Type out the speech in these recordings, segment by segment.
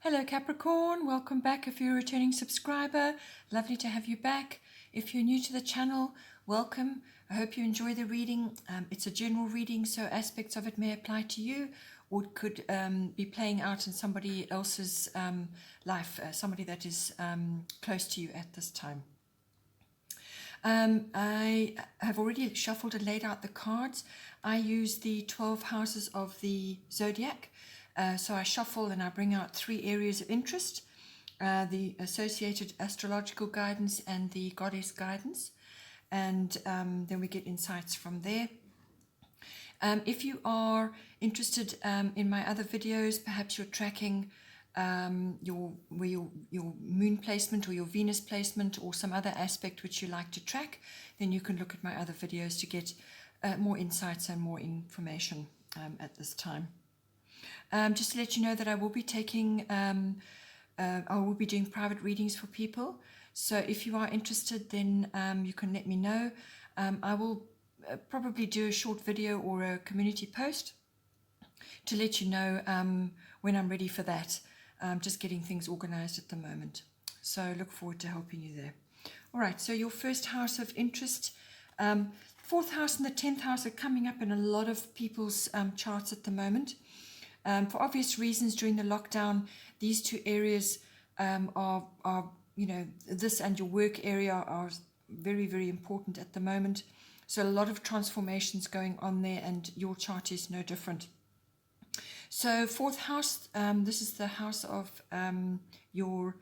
Hello Capricorn, welcome back if you're a returning subscriber. Lovely to have you back. If you're new to the channel, welcome. I hope you enjoy the reading. It's a general reading, so aspects of it may apply to you or it could be playing out in somebody else's life, somebody that is close to you at this time. I have already shuffled and laid out the cards. I use the 12 houses of the zodiac. So I shuffle and I bring out 3 areas of interest, the associated astrological guidance and the goddess guidance, and then we get insights from there. If you are interested in my other videos, perhaps you're tracking your moon placement or your Venus placement or some other aspect which you like to track, then you can look at my other videos to get more insights and more information at this time. Just to let you know that I will be taking, I will be doing private readings for people. So if you are interested, then you can let me know. I will probably do a short video or a community post to let you know when I'm ready for that. Just getting things organized at the moment. So look forward to helping you there. All right, so your first house of interest, 4th house and the 10th house are coming up in a lot of people's charts at the moment. For obvious reasons, during the lockdown, these 2 areas are, you know, this and your work area are very, very important at the moment. So a lot of transformations going on there, and your chart is no different. So 4th house, this is the house of your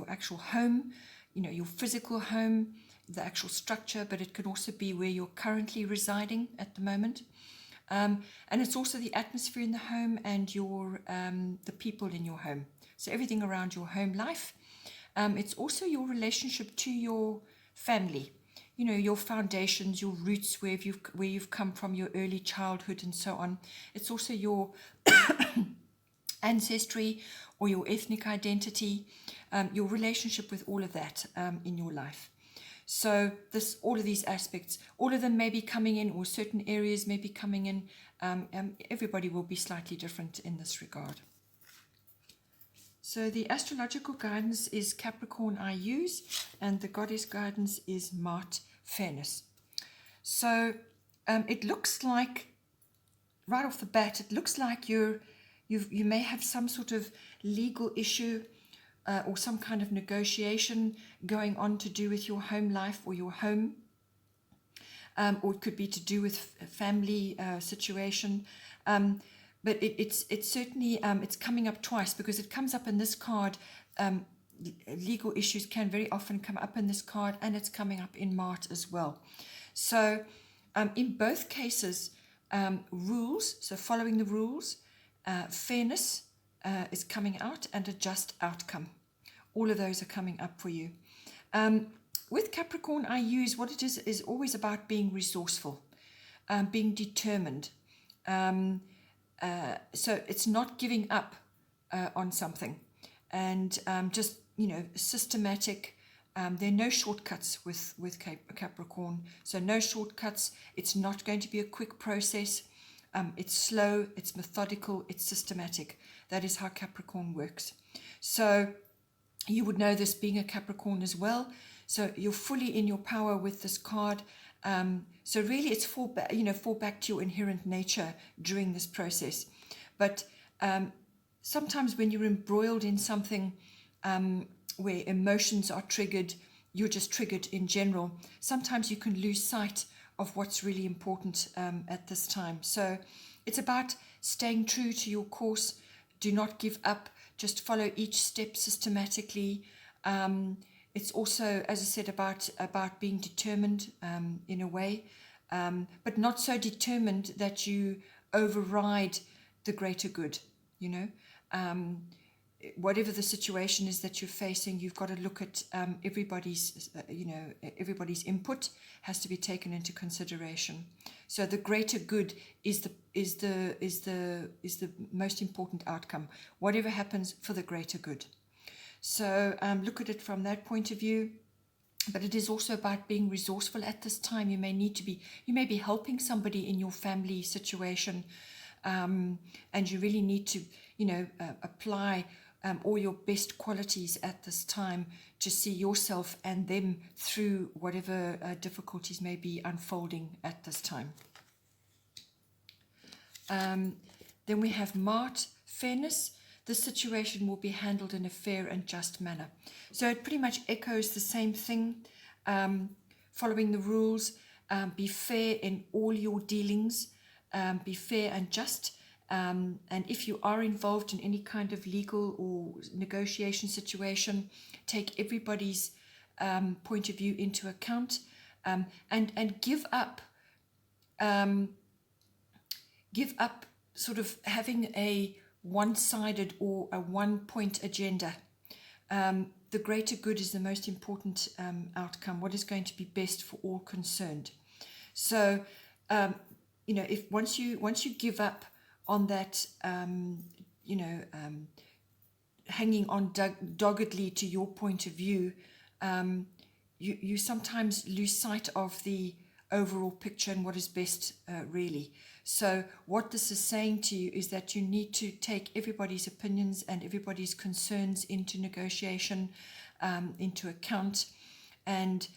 actual home, you know, your physical home, the actual structure, but it could also be where you're currently residing at the moment. And it's also the atmosphere in the home and your the people in your home. So everything around your home life. It's also your relationship to your family. You know, your foundations, your roots, where you've come from, your early childhood and so on. It's also your ancestry or your ethnic identity, your relationship with all of that in your life. So all of these aspects, all of them may be coming in, or certain areas may be coming in. Everybody will be slightly different in this regard. So the astrological guidance is Capricorn I use, and the goddess guidance is Mart Fairness. So it looks like, right off the bat, it looks like you may have some sort of legal issue or some kind of negotiation going on to do with your home life or your home, or it could be to do with a family situation. But it's certainly, it's coming up twice, because it comes up in this card. Legal issues can very often come up in this card, and it's coming up in Mart as well. So in both cases, rules, so following the rules, fairness is coming out, and a just outcome. All of those are coming up for you. With Capricorn, I use what it is always about being resourceful, being determined. So it's not giving up on something, and just, you know, systematic. There are no shortcuts with Capricorn. So no shortcuts. It's not going to be a quick process. It's slow, it's methodical, it's systematic. That is how Capricorn works. So you would know this being a Capricorn as well. So you're fully in your power with this card. So really it's fall back to your inherent nature during this process. But sometimes when you're embroiled in something where emotions are triggered, you're just triggered in general, sometimes you can lose sight of what's really important at this time. So it's about staying true to your course. Do not give up. Just follow each step systematically. It's also, as I said, about being determined in a way, but not so determined that you override the greater good. You know, whatever the situation is that you're facing, you've got to look at everybody's, everybody's input has to be taken into consideration. So the greater good is the most important outcome. Whatever happens, for the greater good. So look at it from that point of view. But it is also about being resourceful at this time. You may be helping somebody in your family situation. and you really need to, apply all your best qualities at this time to see yourself and them through whatever difficulties may be unfolding at this time. Then we have Mart, fairness. The situation will be handled in a fair and just manner. So it pretty much echoes the same thing, following the rules, be fair in all your dealings, be fair and just. And if you are involved in any kind of legal or negotiation situation, take everybody's point of view into account, and give up sort of having a one-sided or a one-point agenda. The greater good is the most important outcome, what is going to be best for all concerned. So, if once you give up on that, hanging on doggedly to your point of view, you sometimes lose sight of the overall picture and what is best, really. So what this is saying to you is that you need to take everybody's opinions and everybody's concerns into negotiation, into account, and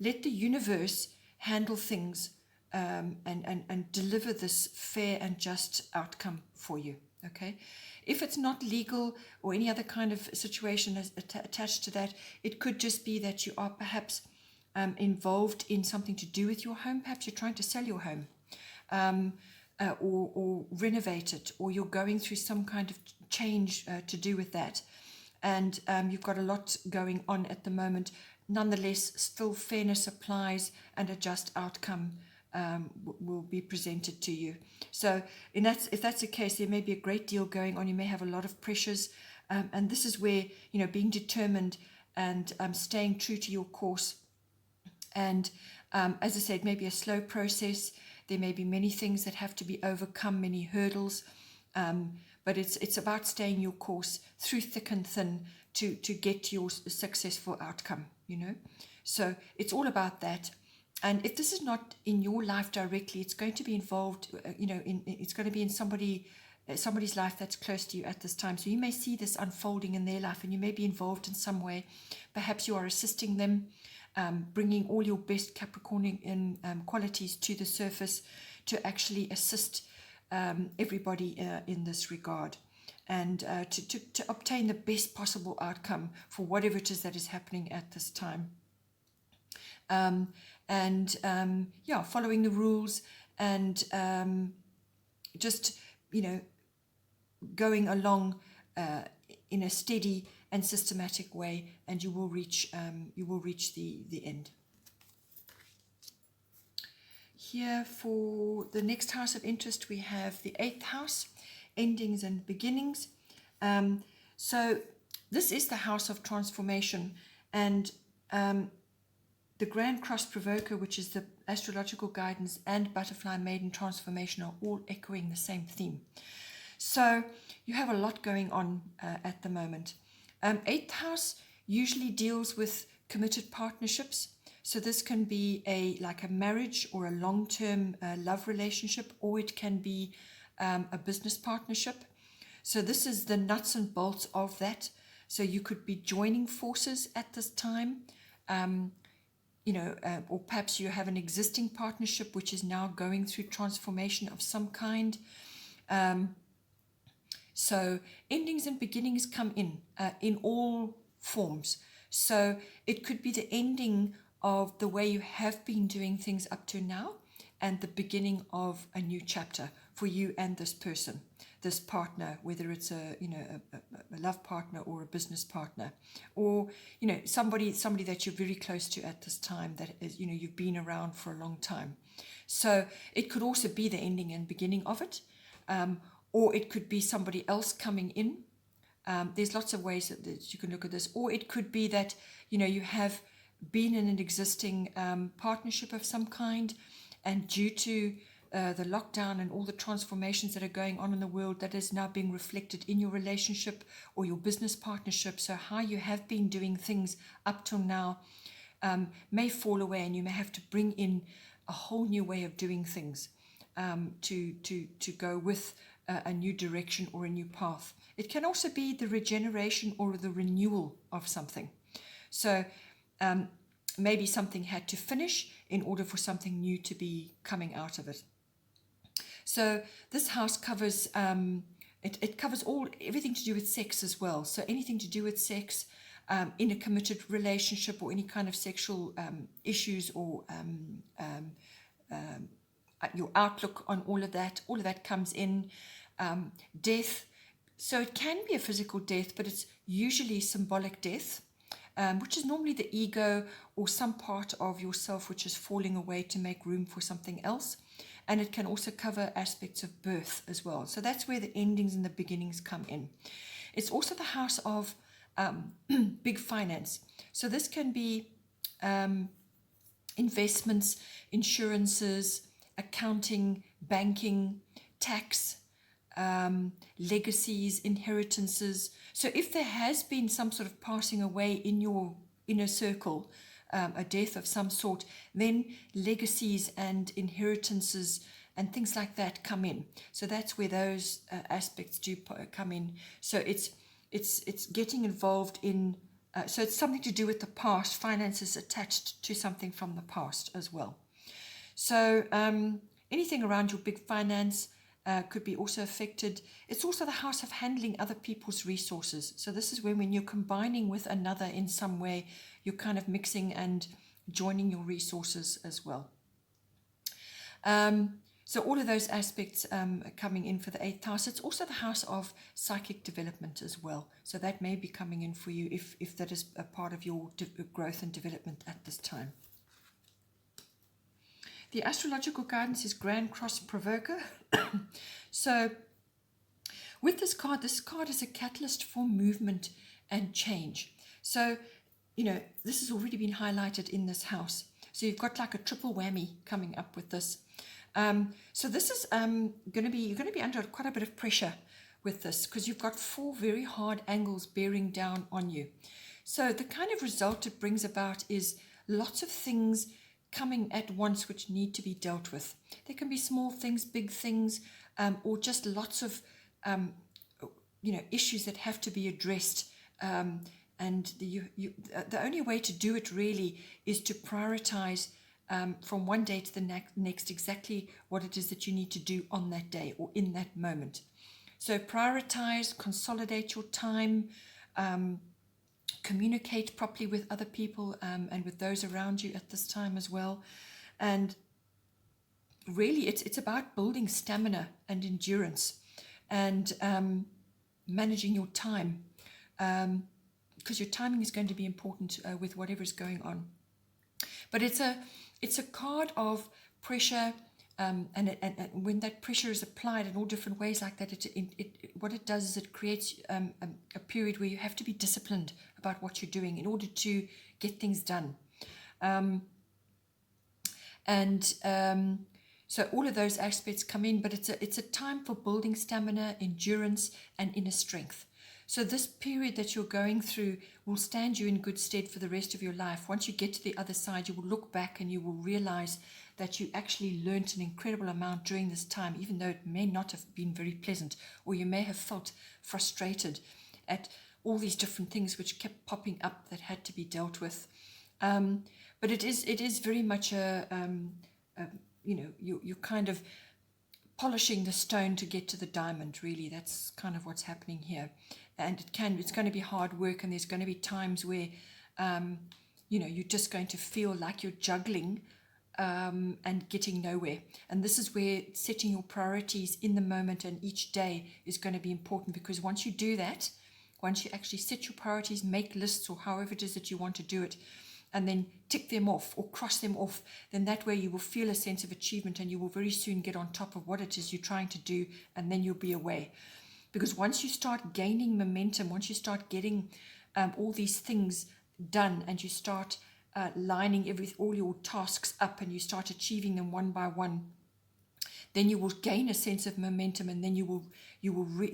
let the universe handle things, and deliver this fair and just outcome for you. Okay, if it's not legal or any other kind of situation attached to that, it could just be that you are perhaps involved in something to do with your home. Perhaps you're trying to sell your home, or renovate it, or you're going through some kind of change to do with that, and you've got a lot going on at the moment. Nonetheless, still fairness applies, and a just outcome will be presented to you. So if that's the case, there may be a great deal going on. You may have a lot of pressures, and this is where being determined and staying true to your course, and as I said, maybe a slow process. There may be many things that have to be overcome, many hurdles, but it's about staying your course through thick and thin to get to your successful outcome. So it's all about that. And if this is not in your life directly, it's going to be involved, it's going to be in somebody's life that's close to you at this time. So you may see this unfolding in their life, and you may be involved in some way. Perhaps you are assisting them, bringing all your best Capricorn qualities to the surface to actually assist everybody in this regard, and to obtain the best possible outcome for whatever it is that is happening at this time. Following the rules, and just going along in a steady and systematic way, and you will reach the end. Here for the next house of interest, we have the 8th house, endings and beginnings. So this is the house of transformation, and the Grand Cross Provoker, which is the astrological guidance, and Butterfly Maiden transformation are all echoing the same theme. So you have a lot going on at the moment. 8th house usually deals with committed partnerships. So this can be like a marriage or a long-term love relationship, or it can be a business partnership. So this is the nuts and bolts of that. So you could be joining forces at this time, or perhaps you have an existing partnership which is now going through transformation of some kind. So endings and beginnings come in all forms. So it could be the ending of the way you have been doing things up to now, and the beginning of a new chapter for you and this person, this partner, whether it's a love partner or a business partner, or somebody that you're very close to at this time, that is you've been around for a long time. So it could also be the ending and beginning of it, or it could be somebody else coming in. There's lots of ways that you can look at this, or it could be that you have been in an existing partnership of some kind, and due to the lockdown and all the transformations that are going on in the world, that is now being reflected in your relationship or your business partnership. So how you have been doing things up till now may fall away, and you may have to bring in a whole new way of doing things. to go with a new direction or a new path. It can also be the regeneration or the renewal of something. So maybe something had to finish in order for something new to be coming out of it. So this house covers it covers everything to do with sex as well. So anything to do with sex, in a committed relationship, or any kind of sexual issues, or your outlook on all of that comes in. Death. So it can be a physical death, but it's usually symbolic death, which is normally the ego or some part of yourself which is falling away to make room for something else. And it can also cover aspects of birth as well. So that's where the endings and the beginnings come in. It's also the house of big finance. So this can be investments, insurances, accounting, banking, tax, legacies, inheritances. So if there has been some sort of passing away in your inner circle, a death of some sort, then legacies and inheritances and things like that come in. So that's where those aspects do come in. So it's getting involved in, so it's something to do with the past. Finances attached to something from the past as well. So anything around your big finance could be also affected. It's also the house of handling other people's resources. So this is when you're combining with another in some way, you're kind of mixing and joining your resources as well. So all of those aspects are coming in for the 8th house. It's also the house of psychic development as well. So that may be coming in for you if that is a part of your growth and development at this time. The astrological guidance is Grand Cross Provoker. So with this card is a catalyst for movement and change. So, this has already been highlighted in this house. So you've got like a triple whammy coming up with this. So this is you're going to be under quite a bit of pressure with this, because you've got 4 very hard angles bearing down on you. So the kind of result it brings about is lots of things coming at once which need to be dealt with. There can be small things, big things, or just lots of issues that have to be addressed. And the only way to do it really is to prioritize from one day to the next exactly what it is that you need to do on that day or in that moment. So prioritize, consolidate your time, communicate properly with other people and with those around you at this time as well. And really it's about building stamina and endurance and managing your time, because your timing is going to be important with whatever is going on. But it's a card of pressure, and when that pressure is applied in all different ways like that, what it does is it creates a period where you have to be disciplined about what you're doing in order to get things done. So all of those aspects come in, but it's a time for building stamina, endurance, and inner strength. So this period that you're going through will stand you in good stead for the rest of your life. Once you get to the other side, you will look back and you will realize that you actually learnt an incredible amount during this time, even though it may not have been very pleasant, or you may have felt frustrated at all these different things which kept popping up that had to be dealt with. But it is very much you're kind of polishing the stone to get to the diamond, really. That's kind of what's happening here. And it's going to be hard work, and there's going to be times where you're just going to feel like you're juggling and getting nowhere. And this is where setting your priorities in the moment and each day is going to be important, because once you do that, once you actually set your priorities, make lists or however it is that you want to do it, and then tick them off or cross them off, then that way you will feel a sense of achievement, and you will very soon get on top of what it is you're trying to do, and then you'll be away. Because once you start gaining momentum, once you start getting all these things done, and you start lining all your tasks up, and you start achieving them one by one, then you will gain a sense of momentum, and then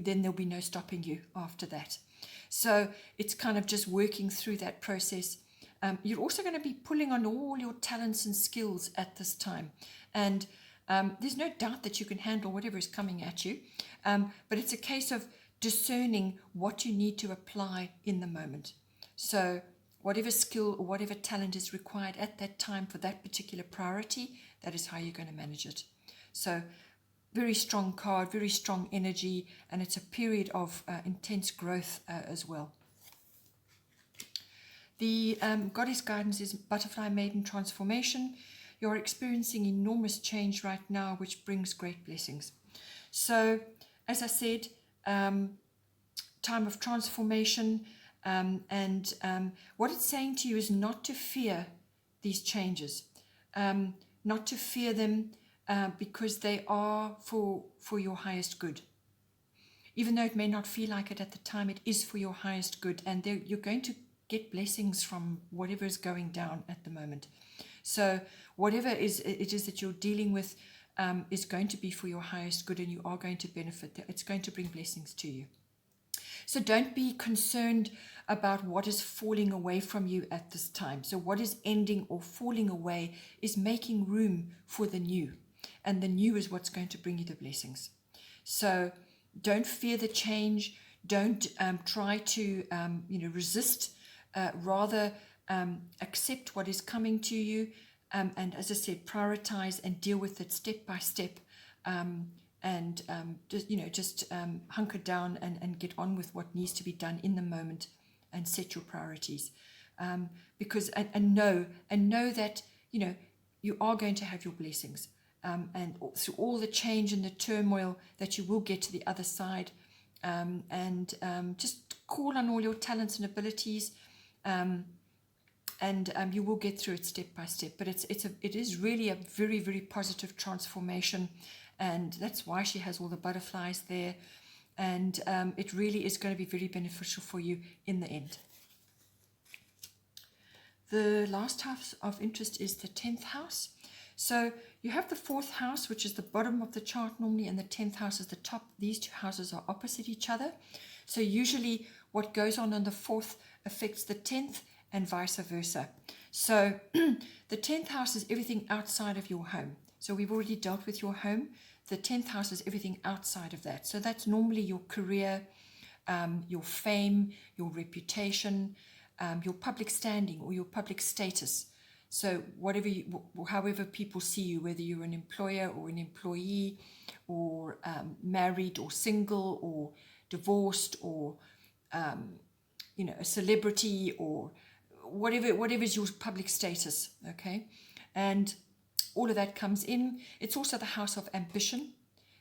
then there'll be no stopping you after that. So it's kind of just working through that process. You're also going to be pulling on all your talents and skills at this time, and There's no doubt that you can handle whatever is coming at you, but it's a case of discerning what you need to apply in the moment. So whatever skill or whatever talent is required at that time for that particular priority, that is how you're going to manage it. So very strong card, very strong energy, and it's a period of intense growth as well. The goddess guidance is Butterfly Maiden Transformation. You're experiencing enormous change right now, which brings great blessings. So, as I said, time of transformation, and what it's saying to you is not to fear these changes, not to fear them because they are for your highest good. Even though it may not feel like it at the time, it is for your highest good, and you're going to get blessings from whatever is going down at the moment. So whatever it is that you're dealing with is going to be for your highest good, and you are going to benefit. It's going to bring blessings to you. So don't be concerned about what is falling away from you at this time. So what is ending or falling away is making room for the new. And the new is what's going to bring you the blessings. So don't fear the change. Don't try to resist. Rather accept what is coming to you. And as I said, prioritize and deal with it step by step. And just hunker down and get on with what needs to be done in the moment, and set your priorities, because know that you are going to have your blessings, and through all the change and the turmoil that you will get to the other side, and just call on all your talents and abilities, and you will get through it step by step. But it is really a very, very positive transformation. And that's why she has all the butterflies there. And it really is going to be very beneficial for you in the end. The last house of interest is the 10th house. So you have the 4th house, which is the bottom of the chart normally, and the 10th house is the top. These two houses are opposite each other. So usually what goes on the 4th affects the 10th and vice versa. So the 10th house is everything outside of your home. So we've already dealt with your home. The 10th house is everything outside of that. So that's normally your career, your fame, your reputation, your public standing or your public status. So however people see you, whether you're an employer or an employee, or married or single or divorced, or a celebrity, or whatever is your public status, okay? And all of that comes in. It's also the house of ambition.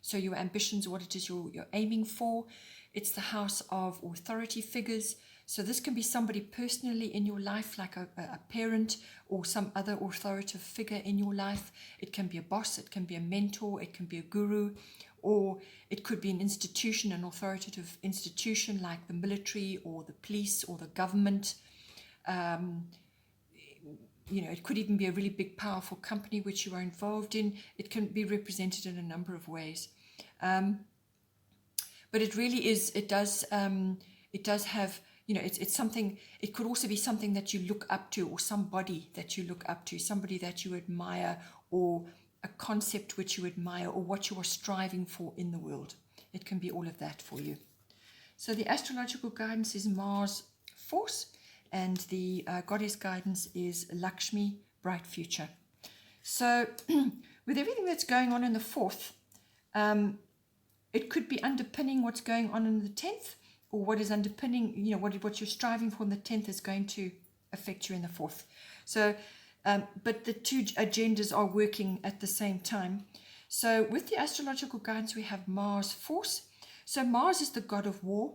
So your ambitions, what it is you're aiming for. It's the house of authority figures. So this can be somebody personally in your life, like a parent or some other authoritative figure in your life. It can be a boss, it can be a mentor, it can be a guru, or it could be an institution, an authoritative institution like the military or the police or the government. It could even be a really big, powerful company which you are involved in. It can be represented in a number of ways. But it really is, it does have, it's something, it could also be something that you look up to, or somebody that you look up to, somebody that you admire, or a concept which you admire, or what you are striving for in the world. It can be all of that for you. So the astrological guidance is Mars Force, and the goddess guidance is Lakshmi, Bright Future. So with everything that's going on in the 4th, it could be underpinning what's going on in the 10th, or what is underpinning, what you're striving for in the 10th is going to affect you in the 4th. So, but the two agendas are working at the same time. So with the astrological guidance, we have Mars Force. So Mars is the god of war.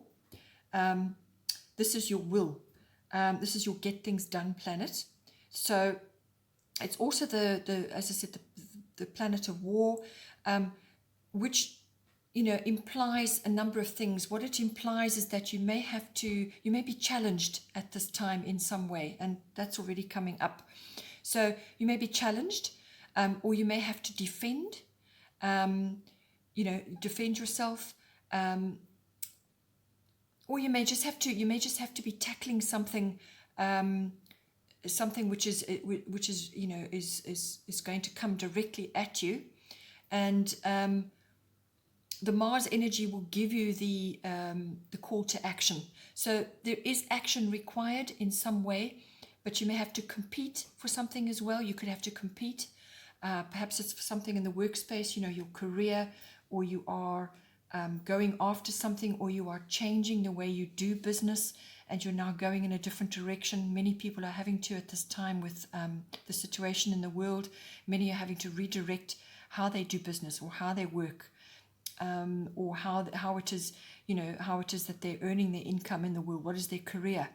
This is your will. This is your get things done planet. So it's also the as I said, the planet of war, which implies a number of things. What it implies is that you may be challenged at this time in some way, and that's already coming up. So you may be challenged, or you may have to defend, defend yourself, or you may just have to be tackling something, something which is going to come directly at you, And the Mars energy will give you the call to action. So there is action required in some way, but you may have to compete for something as well. You could have to compete. Perhaps it's for something in the workspace, your career, or you are going after something, or you are changing the way you do business and you're now going in a different direction. Many people are having to at this time with the situation in the world. Many are having to redirect how they do business or how they work. Or how it is, how it is that they're earning their income in the world. What is their career?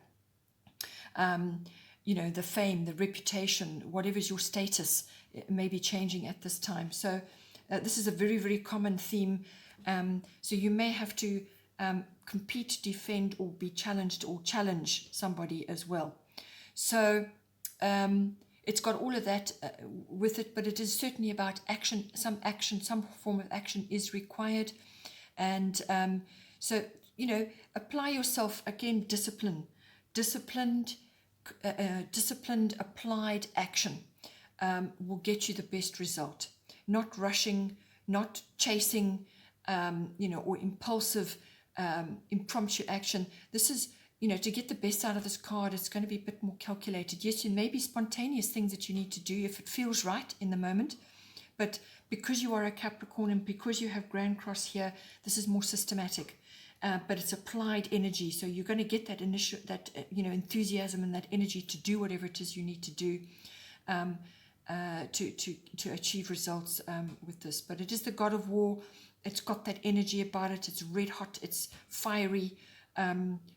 The fame, the reputation, whatever is your status, it may be changing at this time. So this is a very, very common theme. So you may have to compete, defend, or be challenged, or challenge somebody as well. So it's got all of that with it, but it is certainly about action. Some form of action is required. And so, apply yourself again, disciplined, applied action will get you the best result. Not rushing, not chasing, or impulsive, impromptu action. This is, to get the best out of this card, it's going to be a bit more calculated. Yes, there may be spontaneous things that you need to do if it feels right in the moment, but because you are a Capricorn and because you have Grand Cross here, this is more systematic. But it's applied energy, so you're going to get that initial, enthusiasm and that energy to do whatever it is you need to do to achieve results with this. But it is the God of War. It's got that energy about it. It's red hot. It's fiery.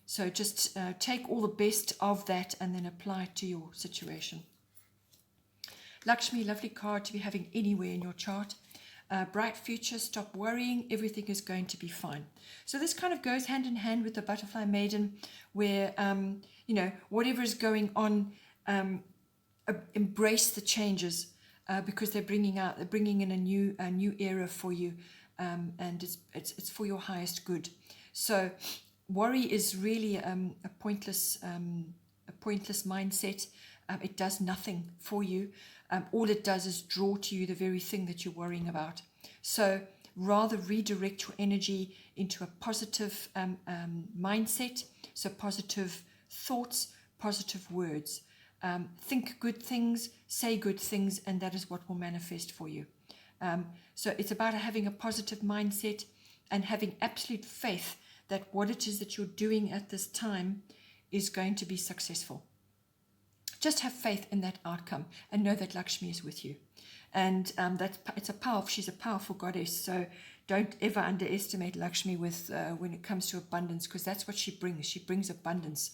So just take all the best of that and then apply it to your situation. Lakshmi, lovely card to be having anywhere in your chart. Bright future, stop worrying, everything is going to be fine. So this kind of goes hand in hand with the Butterfly Maiden, where, whatever is going on, embrace the changes because they're bringing in a new era for you, and it's for your highest good. So worry is really a pointless mindset. It does nothing for you. All it does is draw to you the very thing that you're worrying about. So rather redirect your energy into a positive mindset. So positive thoughts, positive words. Think good things, say good things, and that is what will manifest for you. So it's about having a positive mindset and having absolute faith that what it is that you're doing at this time is going to be successful. Just have faith in that outcome and know that Lakshmi is with you. And she's a powerful goddess. So don't ever underestimate Lakshmi with when it comes to abundance, because that's what she brings. She brings abundance.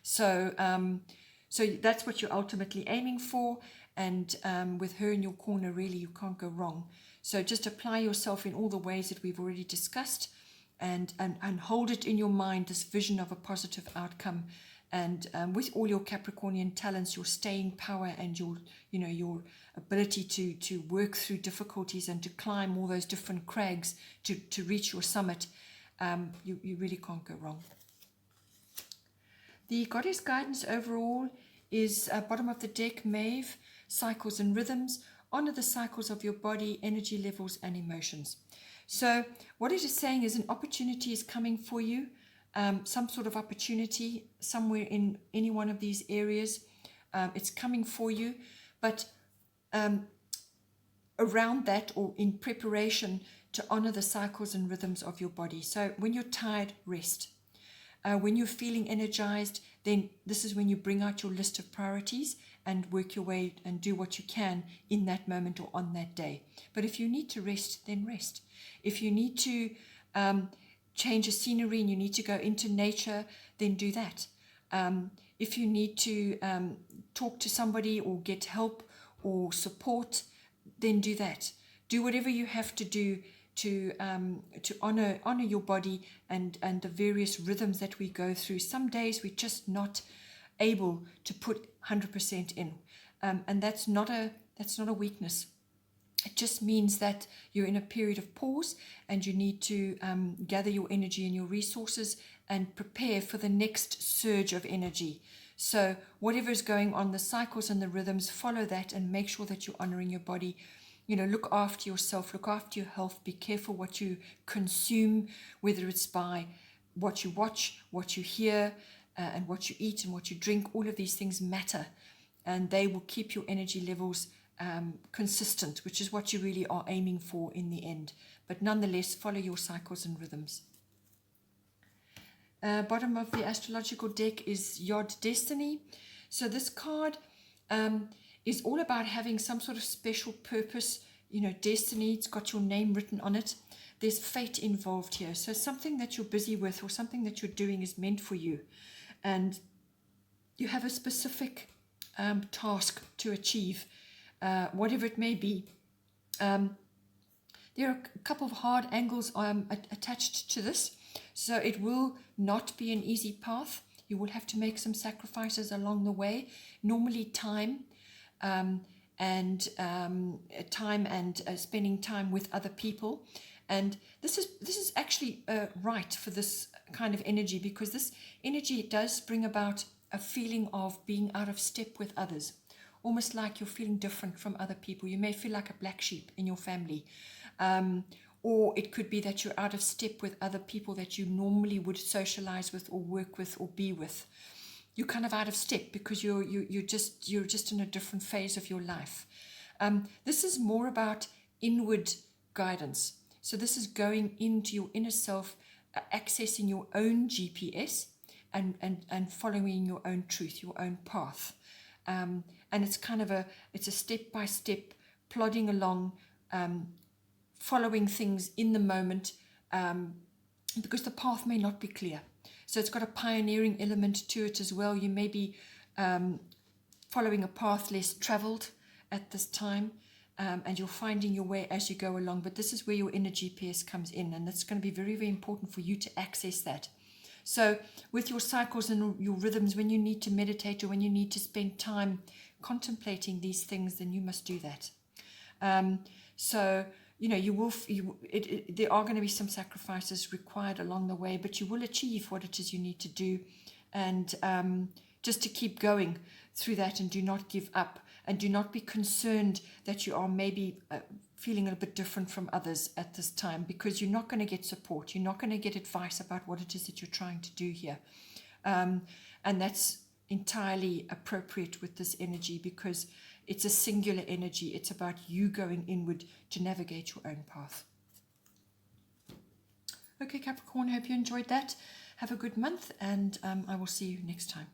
So that's what you're ultimately aiming for. And with her in your corner, really, you can't go wrong. So just apply yourself in all the ways that we've already discussed, and hold it in your mind, this vision of a positive outcome. And with all your Capricornian talents, your staying power, and your ability to work through difficulties and to climb all those different crags to reach your summit, you really can't go wrong. The goddess guidance overall is bottom of the deck, Maeve, cycles and rhythms. Honor the cycles of your body, energy levels, and emotions. So what it is saying is an opportunity is coming for you. Some sort of opportunity somewhere in any one of these areas. It's coming for you, but around that, or in preparation to honor the cycles and rhythms of your body. So when you're tired, rest. When you're feeling energized, then this is when you bring out your list of priorities and work your way and do what you can in that moment or on that day. But if you need to rest, then rest. If you need to change a scenery and you need to go into nature, then do that. If you need to talk to somebody or get help or support, then do that. Do whatever you have to do to honor your body and the various rhythms that we go through. Some days we're just not able to put 100% in, and that's not a weakness. It just means that you're in a period of pause and you need to gather your energy and your resources and prepare for the next surge of energy. So whatever is going on, the cycles and the rhythms, follow that and make sure that you're honoring your body. look after yourself, look after your health, be careful what you consume, whether it's by what you watch, what you hear, and what you eat and what you drink. All of these things matter, and they will keep your energy levels consistent, which is what you really are aiming for in the end. But nonetheless, follow your cycles and rhythms. Bottom of the astrological deck is Yod Destiny. So this card is all about having some sort of special purpose, destiny. It's got your name written on it. There's fate involved here. So something that you're busy with or something that you're doing is meant for you. And you have a specific task to achieve, whatever it may be. There are a couple of hard angles attached to this. So it will not be an easy path. You will have to make some sacrifices along the way. Normally time and spending time with other people. And this is actually right for this kind of energy, because this energy does bring about a feeling of being out of step with others, almost like you're feeling different from other people. You may feel like a black sheep in your family, or it could be that you're out of step with other people that you normally would socialize with or work with or be with. You're kind of out of step because you're just in a different phase of your life. This is more about inward guidance. So this is going into your inner self, accessing your own GPS and following your own truth, your own path. And it's kind of a step-by-step plodding along, following things in the moment, because the path may not be clear. So it's got a pioneering element to it as well. You may be following a path less traveled at this time, and you're finding your way as you go along. But this is where your inner GPS comes in, and it's going to be very, very important for you to access that. So with your cycles and your rhythms, when you need to meditate or when you need to spend time contemplating these things, then you must do that. There are going to be some sacrifices required along the way, but you will achieve what it is you need to do. And just to keep going through that, and do not give up, and do not be concerned that you are maybe feeling a little bit different from others at this time, because you're not going to get support. You're not going to get advice about what it is that you're trying to do here. And that's entirely appropriate with this energy, because it's a singular energy. It's about you going inward to navigate your own path. Okay, Capricorn, hope you enjoyed that. Have a good month, and I will see you next time.